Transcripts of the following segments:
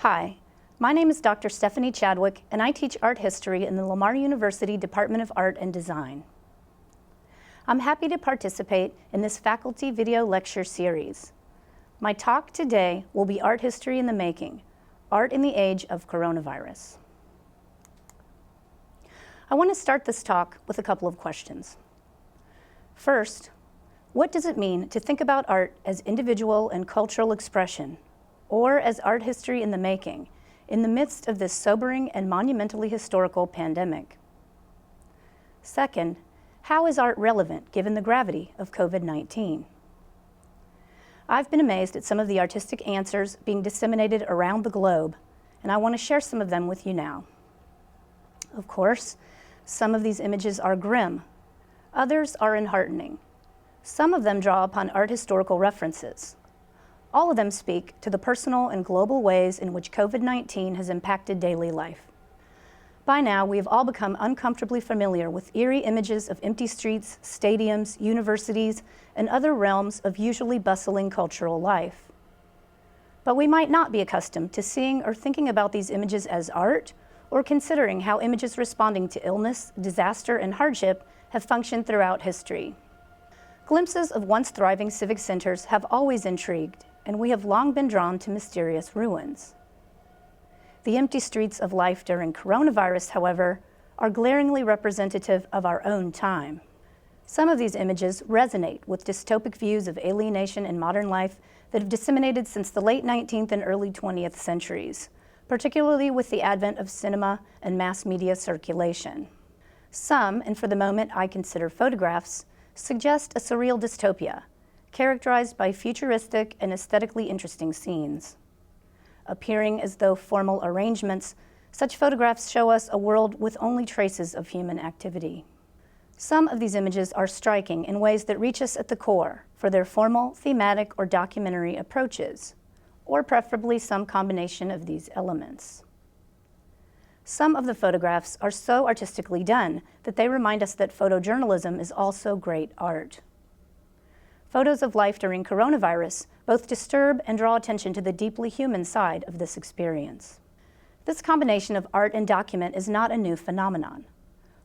Hi, my name is Dr. Stephanie Chadwick, and I teach art history in the Lamar University Department of Art and Design. I'm happy to participate in this faculty video lecture series. My talk today will be Art History in the Making, Art in the Age of Coronavirus. I want to start this talk with a couple of questions. First, what does it mean to think about art as individual and cultural expression, or as art history in the making, in the midst of this sobering and monumentally historical pandemic? Second, how is art relevant given the gravity of COVID-19? I've been amazed at some of the artistic answers being disseminated around the globe, and I want to share some of them with you now. Of course, some of these images are grim, others are enheartening. Some of them draw upon art historical references. All of them speak to the personal and global ways in which COVID-19 has impacted daily life. By now, we have all become uncomfortably familiar with eerie images of empty streets, stadiums, universities, and other realms of usually bustling cultural life. But we might not be accustomed to seeing or thinking about these images as art, or considering how images responding to illness, disaster, and hardship have functioned throughout history. Glimpses of once thriving civic centers have always intrigued, and we have long been drawn to mysterious ruins. The empty streets of life during coronavirus, however, are glaringly representative of our own time. Some of these images resonate with dystopic views of alienation in modern life that have disseminated since the late 19th and early 20th centuries, particularly with the advent of cinema and mass media circulation. Some, and for the moment I consider photographs, suggest a surreal dystopia, characterized by futuristic and aesthetically interesting scenes. Appearing as though formal arrangements, such photographs show us a world with only traces of human activity. Some of these images are striking in ways that reach us at the core for their formal, thematic, or documentary approaches, or preferably some combination of these elements. Some of the photographs are so artistically done that they remind us that photojournalism is also great art. Photos of life during coronavirus both disturb and draw attention to the deeply human side of this experience. This combination of art and document is not a new phenomenon.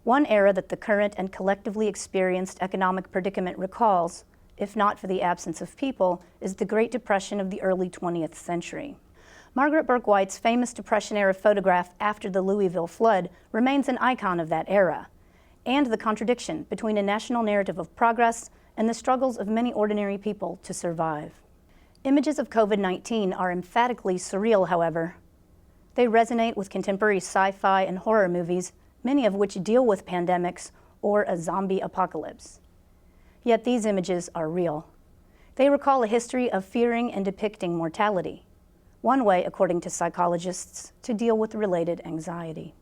One era that the current and collectively experienced economic predicament recalls, if not for the absence of people, is the Great Depression of the early 20th century. Margaret Bourke-White's famous Depression-era photograph after the Louisville flood remains an icon of that era, and the contradiction between a national narrative of progress and the struggles of many ordinary people to survive. Images of COVID-19 are emphatically surreal, however. They resonate with contemporary sci-fi and horror movies, many of which deal with pandemics or a zombie apocalypse. Yet these images are real. They recall a history of fearing and depicting mortality, one way, according to psychologists, to deal with related anxiety.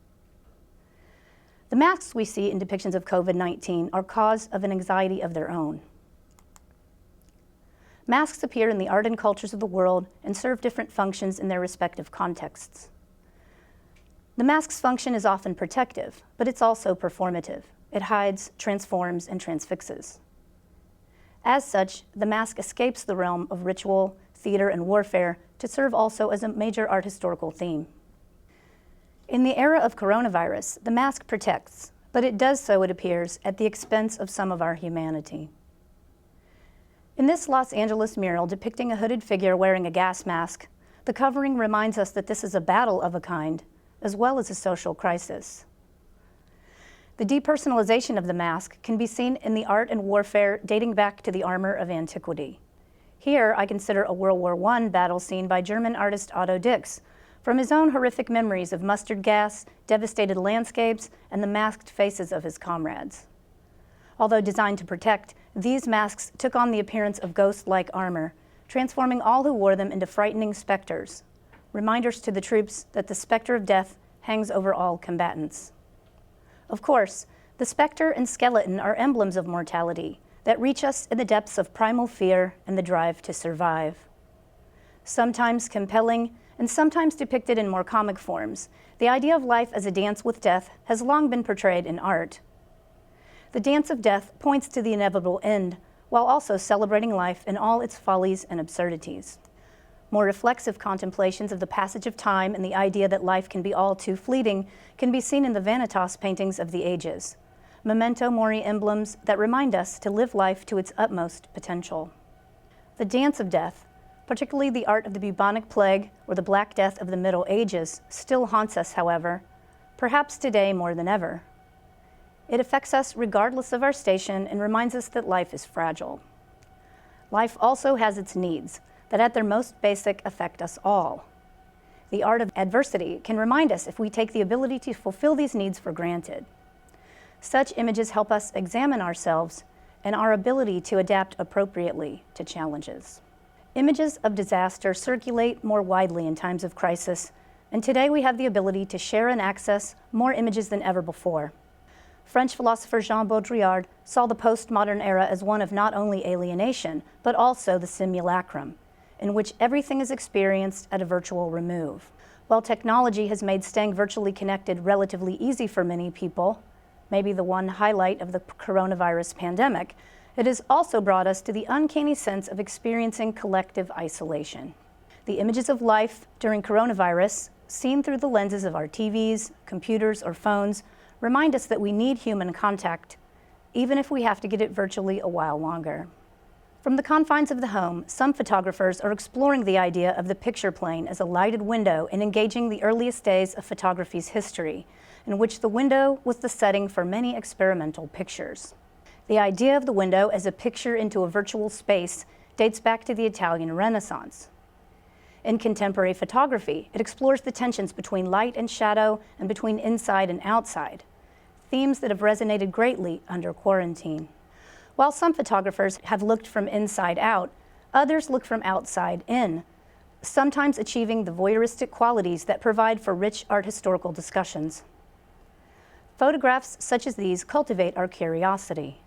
The masks we see in depictions of COVID-19 are cause of an anxiety of their own. Masks appear in the art and cultures of the world and serve different functions in their respective contexts. The mask's function is often protective, but it's also performative. It hides, transforms, and transfixes. As such, the mask escapes the realm of ritual, theater, and warfare to serve also as a major art historical theme. In the era of coronavirus, the mask protects, but it does so, it appears, at the expense of some of our humanity. In this Los Angeles mural depicting a hooded figure wearing a gas mask, the covering reminds us that this is a battle of a kind, as well as a social crisis. The depersonalization of the mask can be seen in the art and warfare dating back to the armor of antiquity. Here, I consider a World War I battle scene by German artist Otto Dix, from his own horrific memories of mustard gas, devastated landscapes, and the masked faces of his comrades. Although designed to protect, these masks took on the appearance of ghost-like armor, transforming all who wore them into frightening specters, reminders to the troops that the specter of death hangs over all combatants. Of course, the specter and skeleton are emblems of mortality that reach us in the depths of primal fear and the drive to survive. Sometimes compelling, and sometimes depicted in more comic forms, the idea of life as a dance with death has long been portrayed in art. The dance of death points to the inevitable end, while also celebrating life in all its follies and absurdities. More reflexive contemplations of the passage of time and the idea that life can be all too fleeting can be seen in the Vanitas paintings of the ages, memento mori emblems that remind us to live life to its utmost potential. The dance of death, particularly the art of the bubonic plague or the Black Death of the Middle Ages, still haunts us, however, perhaps today more than ever. It affects us regardless of our station and reminds us that life is fragile. Life also has its needs that at their most basic affect us all. The art of adversity can remind us if we take the ability to fulfill these needs for granted. Such images help us examine ourselves and our ability to adapt appropriately to challenges. Images of disaster circulate more widely in times of crisis, and today we have the ability to share and access more images than ever before. French philosopher Jean Baudrillard saw the postmodern era as one of not only alienation, but also the simulacrum, in which everything is experienced at a virtual remove. While technology has made staying virtually connected relatively easy for many people, maybe the one highlight of the coronavirus pandemic, it has also brought us to the uncanny sense of experiencing collective isolation. The images of life during coronavirus, seen through the lenses of our TVs, computers, or phones, remind us that we need human contact, even if we have to get it virtually a while longer. From the confines of the home, some photographers are exploring the idea of the picture plane as a lighted window and engaging the earliest days of photography's history, in which the window was the setting for many experimental pictures. The idea of the window as a picture into a virtual space dates back to the Italian Renaissance. In contemporary photography, it explores the tensions between light and shadow and between inside and outside, themes that have resonated greatly under quarantine. While some photographers have looked from inside out, others look from outside in, sometimes achieving the voyeuristic qualities that provide for rich art historical discussions. Photographs such as these cultivate our curiosity.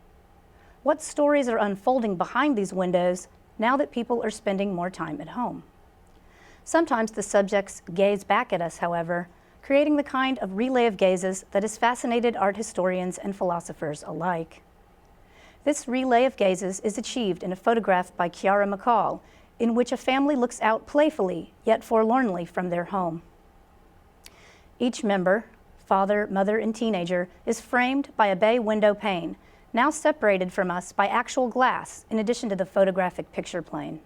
What stories are unfolding behind these windows now that people are spending more time at home? Sometimes the subjects gaze back at us, however, creating the kind of relay of gazes that has fascinated art historians and philosophers alike. This relay of gazes is achieved in a photograph by Chiara McCall, in which a family looks out playfully yet forlornly from their home. Each member, father, mother, and teenager, is framed by a bay window pane, now separated from us by actual glass in addition to the photographic picture plane.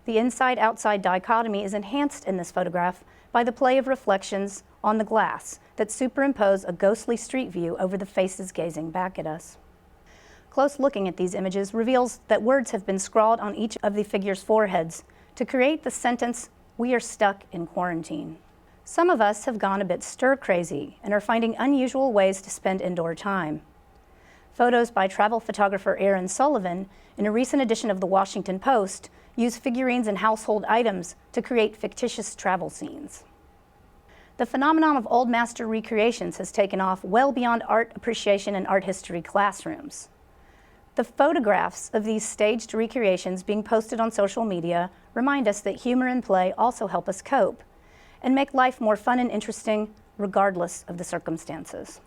The inside-outside dichotomy is enhanced in this photograph by the play of reflections on the glass that superimpose a ghostly street view over the faces gazing back at us. Close looking at these images reveals that words have been scrawled on each of the figures' foreheads to create the sentence, "We are stuck in quarantine." Some of us have gone a bit stir-crazy and are finding unusual ways to spend indoor time. Photos by travel photographer Aaron Sullivan in a recent edition of the Washington Post use figurines and household items to create fictitious travel scenes. The phenomenon of old master recreations has taken off well beyond art appreciation and art history classrooms. The photographs of these staged recreations being posted on social media remind us that humor and play also help us cope and make life more fun and interesting regardless of the circumstances.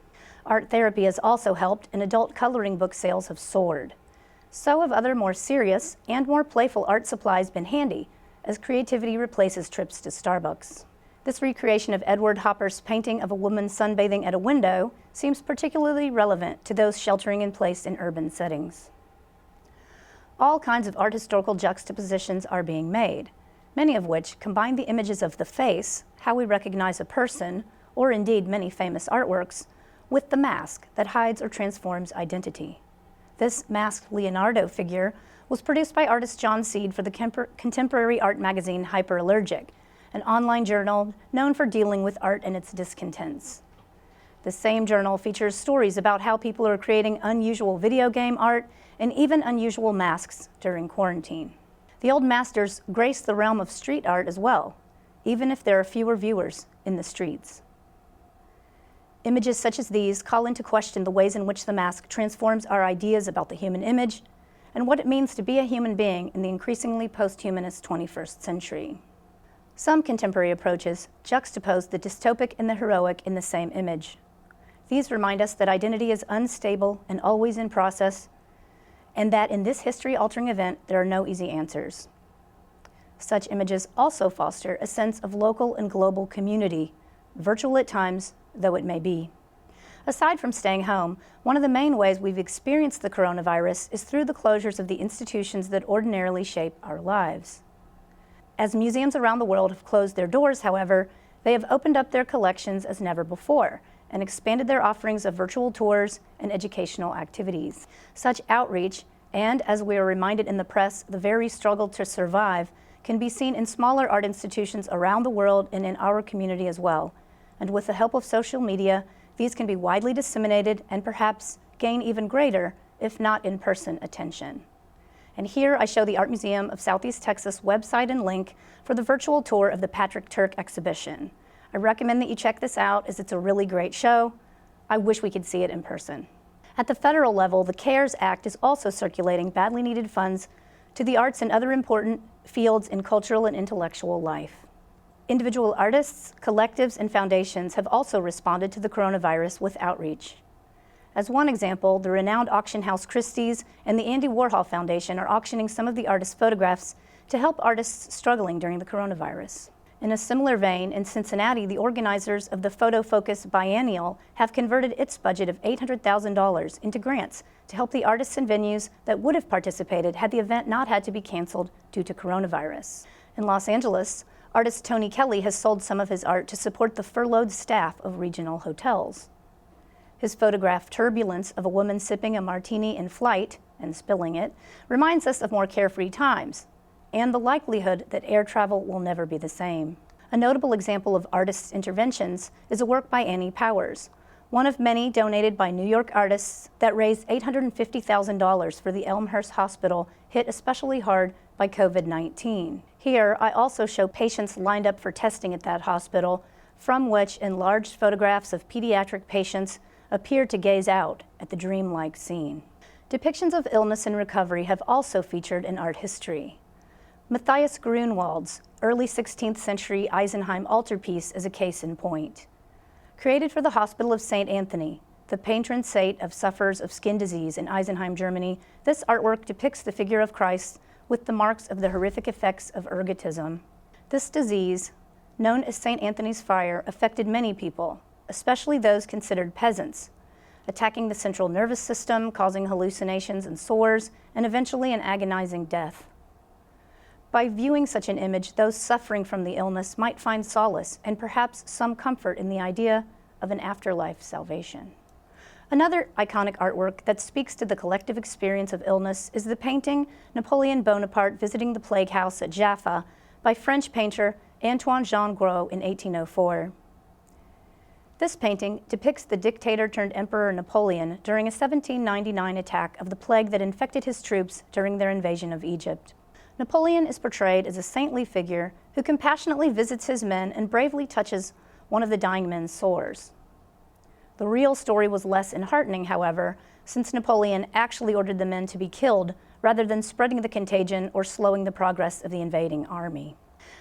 Art therapy has also helped, and adult coloring book sales have soared. So have other more serious and more playful art supplies been handy, as creativity replaces trips to Starbucks. This recreation of Edward Hopper's painting of a woman sunbathing at a window seems particularly relevant to those sheltering in place in urban settings. All kinds of art historical juxtapositions are being made, many of which combine the images of the face, how we recognize a person, or indeed many famous artworks, with the mask that hides or transforms identity. This masked Leonardo figure was produced by artist John Seed for the contemporary art magazine Hyperallergic, an online journal known for dealing with art and its discontents. The same journal features stories about how people are creating unusual video game art and even unusual masks during quarantine. The old masters grace the realm of street art as well, even if there are fewer viewers in the streets. Images such as these call into question the ways in which the mask transforms our ideas about the human image and what it means to be a human being in the increasingly post-humanist 21st century. Some contemporary approaches juxtapose the dystopic and the heroic in the same image. These remind us that identity is unstable and always in process, and that in this history-altering event, there are no easy answers. Such images also foster a sense of local and global community, virtual at times, though it may be. Aside from staying home, one of the main ways we've experienced the coronavirus is through the closures of the institutions that ordinarily shape our lives. As museums around the world have closed their doors, however, they have opened up their collections as never before and expanded their offerings of virtual tours and educational activities. Such outreach, and as we are reminded in the press, the very struggle to survive, can be seen in smaller art institutions around the world and in our community as well. And with the help of social media, these can be widely disseminated and perhaps gain even greater, if not in-person, attention. And here I show the Art Museum of Southeast Texas website and link for the virtual tour of the Patrick Turk exhibition. I recommend that you check this out as it's a really great show. I wish we could see it in person. At the federal level, the CARES Act is also circulating badly needed funds to the arts and other important fields in cultural and intellectual life. Individual artists, collectives, and foundations have also responded to the coronavirus with outreach. As one example, the renowned auction house Christie's and the Andy Warhol Foundation are auctioning some of the artists' photographs to help artists struggling during the coronavirus. In a similar vein, in Cincinnati, the organizers of the Photo Focus Biennial have converted its budget of $800,000 into grants to help the artists and venues that would have participated had the event not had to be canceled due to coronavirus. In Los Angeles, artist Tony Kelly has sold some of his art to support the furloughed staff of regional hotels. His photograph, Turbulence of a Woman Sipping a Martini in Flight and Spilling It, reminds us of more carefree times and the likelihood that air travel will never be the same. A notable example of artists' interventions is a work by Annie Powers, one of many donated by New York artists that raised $850,000 for the Elmhurst Hospital hit especially hard by COVID-19. Here, I also show patients lined up for testing at that hospital, from which enlarged photographs of pediatric patients appear to gaze out at the dreamlike scene. Depictions of illness and recovery have also featured in art history. Matthias Grunewald's early 16th century Eisenheim altarpiece is a case in point. Created for the Hospital of St. Anthony, the patron saint of sufferers of skin disease in Eisenheim, Germany, this artwork depicts the figure of Christ with the marks of the horrific effects of ergotism. This disease, known as St. Anthony's fire, affected many people, especially those considered peasants, attacking the central nervous system, causing hallucinations and sores, and eventually an agonizing death. By viewing such an image, those suffering from the illness might find solace and perhaps some comfort in the idea of an afterlife salvation. Another iconic artwork that speaks to the collective experience of illness is the painting Napoleon Bonaparte Visiting the Plague House at Jaffa by French painter Antoine-Jean Gros in 1804. This painting depicts the dictator-turned-emperor Napoleon during a 1799 attack of the plague that infected his troops during their invasion of Egypt. Napoleon is portrayed as a saintly figure who compassionately visits his men and bravely touches one of the dying men's sores. The real story was less enheartening, however, since Napoleon actually ordered the men to be killed rather than spreading the contagion or slowing the progress of the invading army.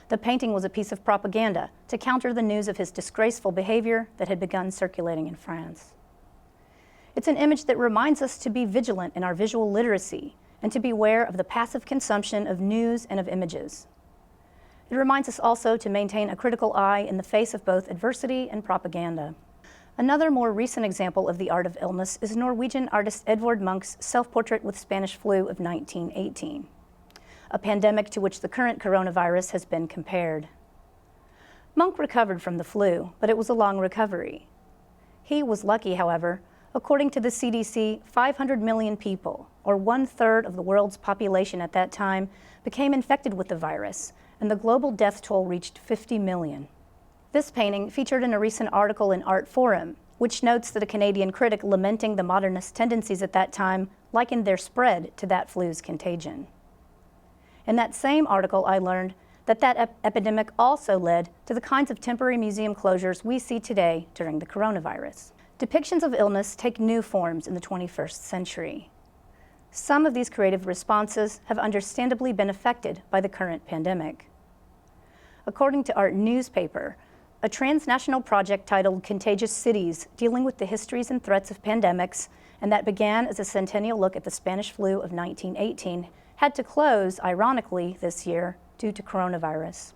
The painting was a piece of propaganda to counter the news of his disgraceful behavior that had begun circulating in France. It's an image that reminds us to be vigilant in our visual literacy and to beware of the passive consumption of news and of images. It reminds us also to maintain a critical eye in the face of both adversity and propaganda. Another more recent example of the art of illness is Norwegian artist Edvard Munch's self-portrait with Spanish flu of 1918, a pandemic to which the current coronavirus has been compared. Munch recovered from the flu, but it was a long recovery. He was lucky, however. According to the CDC, 500 million people, or 1/3 of the world's population at that time, became infected with the virus, and the global death toll reached 50 million. This painting featured in a recent article in Art Forum, which notes that a Canadian critic lamenting the modernist tendencies at that time likened their spread to that flu's contagion. In that same article, I learned that that epidemic also led to the kinds of temporary museum closures we see today during the coronavirus. Depictions of illness take new forms in the 21st century. Some of these creative responses have understandably been affected by the current pandemic. According to Art Newspaper, a transnational project titled Contagious Cities, dealing with the histories and threats of pandemics, and that began as a centennial look at the Spanish flu of 1918, had to close, ironically, this year due to coronavirus.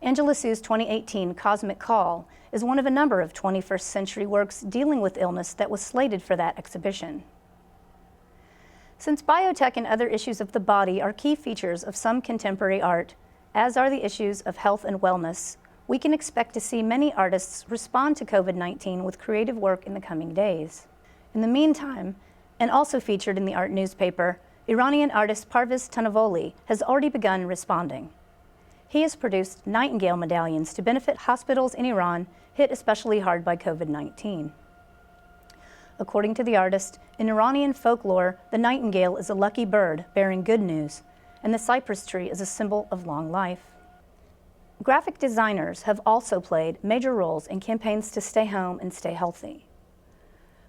Angela Sue's 2018 Cosmic Call is one of a number of 21st century works dealing with illness that was slated for that exhibition. Since biotech and other issues of the body are key features of some contemporary art, as are the issues of health and wellness, we can expect to see many artists respond to COVID-19 with creative work in the coming days. In the meantime, and also featured in the art newspaper, Iranian artist Parviz Tanavoli has already begun responding. He has produced Nightingale medallions to benefit hospitals in Iran hit especially hard by COVID-19. According to the artist, in Iranian folklore, the nightingale is a lucky bird bearing good news, and the cypress tree is a symbol of long life. Graphic designers have also played major roles in campaigns to stay home and stay healthy.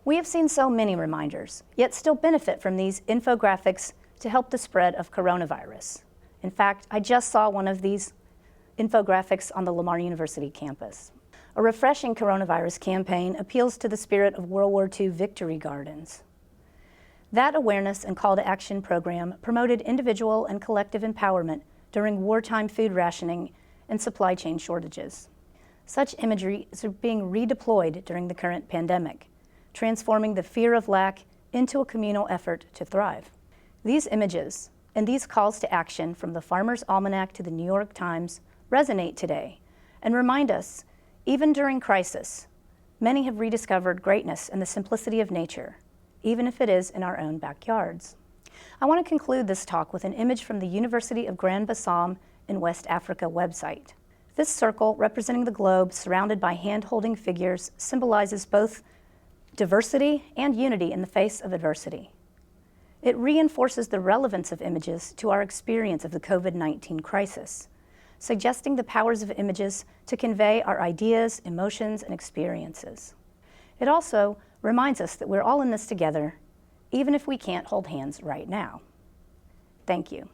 We have seen so many reminders, yet still benefit from these infographics to help the spread of coronavirus. In fact, I just saw one of these infographics on the Lamar University campus. A refreshing coronavirus campaign appeals to the spirit of World War II victory gardens. That awareness and call to action program promoted individual and collective empowerment during wartime food rationing and supply chain shortages. Such imagery is being redeployed during the current pandemic, transforming the fear of lack into a communal effort to thrive. These images and these calls to action from the Farmer's Almanac to the New York Times resonate today and remind us, even during crisis, many have rediscovered greatness and the simplicity of nature, even if it is in our own backyards. I want to conclude this talk with an image from the University of Grand Bassam in West Africa website. This circle, representing the globe surrounded by hand-holding figures, symbolizes both diversity and unity in the face of adversity. It reinforces the relevance of images to our experience of the COVID-19 crisis, suggesting the powers of images to convey our ideas, emotions, and experiences. It also reminds us that we're all in this together, even if we can't hold hands right now. Thank you.